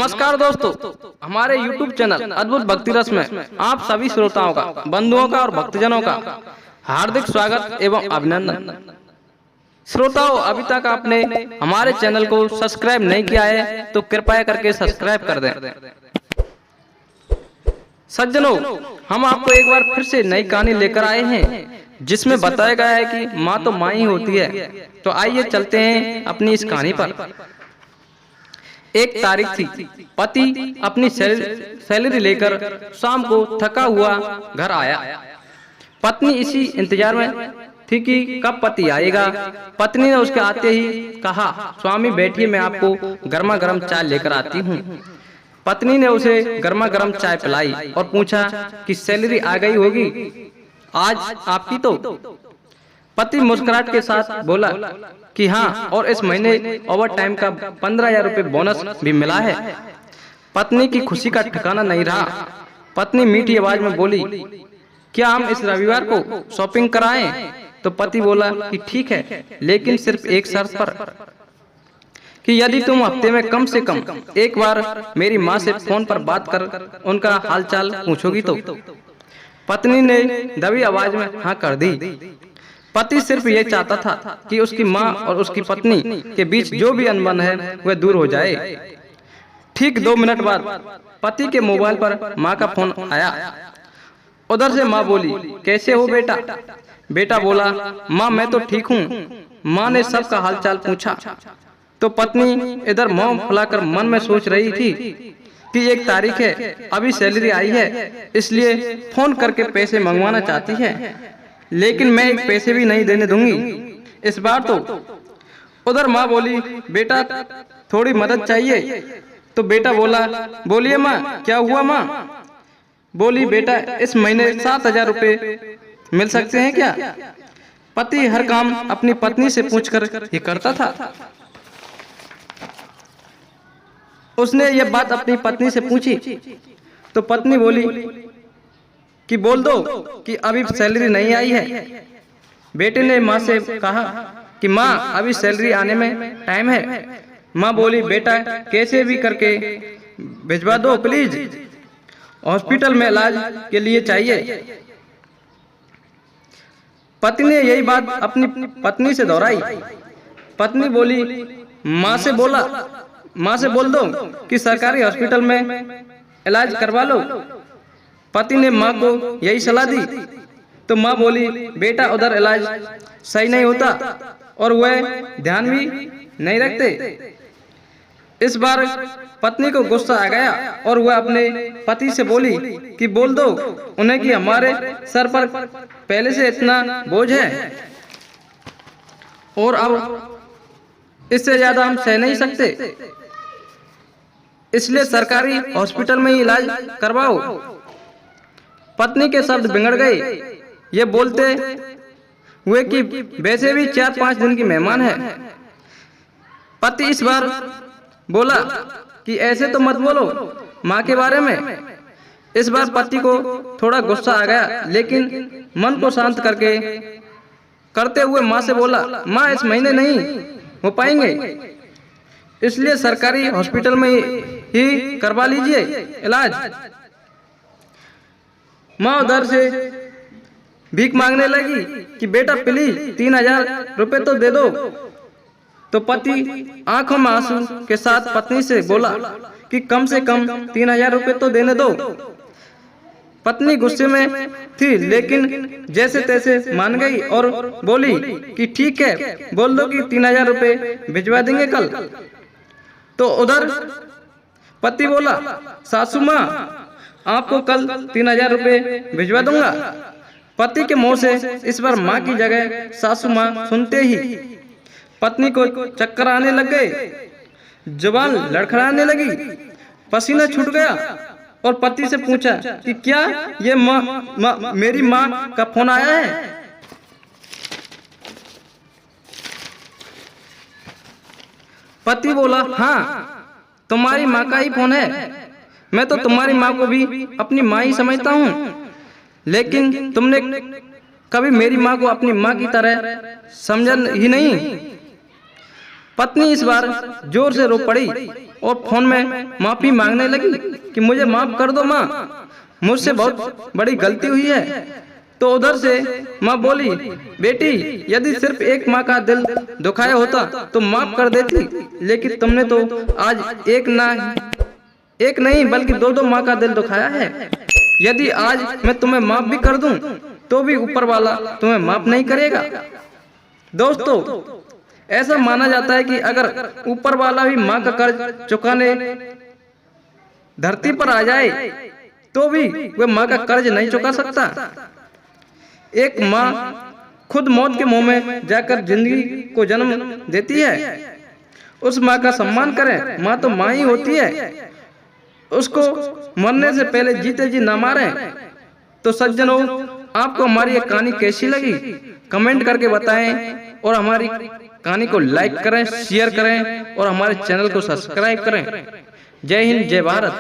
नमस्कार दोस्तों, हमारे YouTube चैनल अद्भुत भक्ति रस में आप सभी श्रोताओं का, बंधुओं का और भक्तजनों का हार्दिक स्वागत एवं अभिनंदन। श्रोताओं, अभी तक आपने हमारे चैनल को सब्सक्राइब नहीं किया है तो कृपया करके सब्सक्राइब कर दें। सज्जनों, हम आपको एक बार फिर से नई कहानी लेकर आए हैं जिसमें बताया गया है कि माँ तो माँ ही होती है। तो आइए चलते हैं अपनी इस कहानी पर। एक तारीख थी, पति अपनी सैलरी लेकर शाम को थका हुआ घर आया। पत्नी इसी इंतजार में थी कि कब पति आएगा। पत्नी ने उसके आते ही कहा, स्वामी बैठिए, मैं आपको गर्मा गर्म चाय लेकर आती हूँ। पत्नी ने उसे गर्मा गर्म चाय पिलाई और पूछा कि सैलरी आ गई होगी आज आपकी तो। पति मुस्कुराहट के साथ बोला कि हाँ, और इस महीने ओवर टाइम का 15,000 रुपये बोनस भी मिला है। पत्नी की खुशी का ठिकाना नहीं रहा। पत्नी मीठी आवाज में बोली, क्या हम इस रविवार को शॉपिंग कराएं? तो पति बोला कि ठीक है, लेकिन सिर्फ एक शर्त पर, कि यदि तुम हफ्ते में कम से कम एक बार मेरी माँ से फोन पर बात कर उनका हालचाल पूछोगी तो। पत्नी ने दबी आवाज में हाँ कर दी। पति सिर्फ ये चाहता था कि उसकी माँ और उसकी पत्नी के बीच जो भी अनबन है वह दूर हो जाए। ठीक 2 मिनट बाद पति के मोबाइल पर माँ का फोन आया। उधर से माँ बोली, कैसे हो बेटा? बेटा बोला, माँ मैं तो ठीक हूँ। माँ ने सबका हालचाल पूछा तो पत्नी इधर मुंह फुलाकर मन में सोच रही थी कि 1 तारीख है, अभी सैलरी आई है, इसलिए फोन करके पैसे मंगवाना चाहती है, लेकिन मैं एक पैसे भी नहीं देने दूंगी इस बार तो। उधर माँ बोली, बेटा थोड़ी मदद चाहिए। तो बेटा बोला, बोलिए माँ, क्या हुआ माँ? बोली, बेटा इस महीने 7,000 रुपये मिल सकते हैं क्या? पति हर काम अपनी पत्नी से पूछकर ही करता था। उसने ये बात अपनी पत्नी से पूछी तो पत्नी बोली कि बोल दो कि अभी सैलरी नहीं आई है। बेटे ने माँ से कहा कि माँ अभी सैलरी आने में टाइम है। माँ बोली, बेटा कैसे भी करके भिजवा दो प्लीज, हॉस्पिटल में इलाज के लिए चाहिए। पति ने यही बात अपनी पत्नी से दोहराई। पत्नी बोली, माँ से बोल दो कि सरकारी हॉस्पिटल में इलाज करवा लो। पति ने माँ को यही सलाह दी तो माँ बोली, बेटा उधर इलाज सही नहीं होता और वह ध्यान भी नहीं रखते। इस बार पत्नी को गुस्सा आ गया और वह अपने पति से बोली कि बोल दो उन्हें कि हमारे सर पर पहले से इतना बोझ है और अब इससे ज्यादा हम सह नहीं सकते, इसलिए सरकारी हॉस्पिटल में ही इलाज करवाओ। पत्नी के शब्द बिगड़ गए। ये बोलते हुए कि वैसे भी 4-5 दिन की मेहमान है। पति इस बार बोला कि ऐसे तो मत बोलो माँ के बारे में। इस बार पति को थोड़ा गुस्सा आ गया, लेकिन मन को शांत करते हुए माँ से बोला, माँ इस महीने नहीं हो पाएंगे, इसलिए सरकारी हॉस्पिटल में ही करवा लीजिए इलाज। माँ उधर से भीख मांगने लगी कि बेटा प्लीज 3,000 रुपए तो दे दो। तो पति आंखों में आंसू के साथ पत्नी से बोला कि कम से कम 3,000 रुपए तो देने दो। पत्नी गुस्से में थी, लेकिन जैसे तैसे मान गई और बोली कि ठीक है, बोल दो कि 3,000 रुपए भिजवा देंगे कल। तो उधर पति बोला, सासू माँ आपको कल 3,000 रुपए भिजवा दूंगा। पति के मुंह से इस बार माँ की जगह सासू माँ सुनते ही पत्नी को चक्कर आने लग गए, जुबान लड़खड़ाने लगी, पसीना छूट गया और पति से पूछा कि क्या ये मेरी माँ का फोन आया है? पति बोला, हाँ तुम्हारी माँ का ही फोन है। मैं तो तुम्हारी माँ को भी अपनी माँ ही समझता हूँ, लेकिन तुमने कभी मेरी माँ को अपनी माँ की तरह समझा ही नहीं। पत्नी इस बार जोर से रो पड़ी और फोन में माफी मांगने लगी कि मुझे माफ कर दो माँ, मुझसे बहुत बड़ी गलती हुई है। तो उधर से माँ बोली, बेटी यदि सिर्फ एक माँ का दिल दुखाया होता तो माफ कर देती, लेकिन तुमने तो आज एक नहीं बल्कि दो माँ का दिल दुखाया है। यदि आज मैं तुम्हें माफ भी कर दूं तो भी ऊपर वाला तुम्हें माफ नहीं करेगा। दोस्तों, ऐसा माना जाता है कि अगर ऊपर वाला भी माँ का कर्ज चुकाने धरती पर आ जाए तो भी वह माँ का कर्ज नहीं चुका सकता। एक माँ खुद मौत के मुंह में जाकर जिंदगी को जन्म देती है। उस माँ का सम्मान करें, माँ तो माँ ही होती है। उसको मरने से पहले जीते जी ना मारें। तो सज्जनों, आपको हमारी ये कहानी कैसी लगी कमेंट करके बताएं और हमारी कहानी को लाइक करें, शेयर करें और हमारे चैनल को सब्सक्राइब करें। जय हिंद, जय भारत।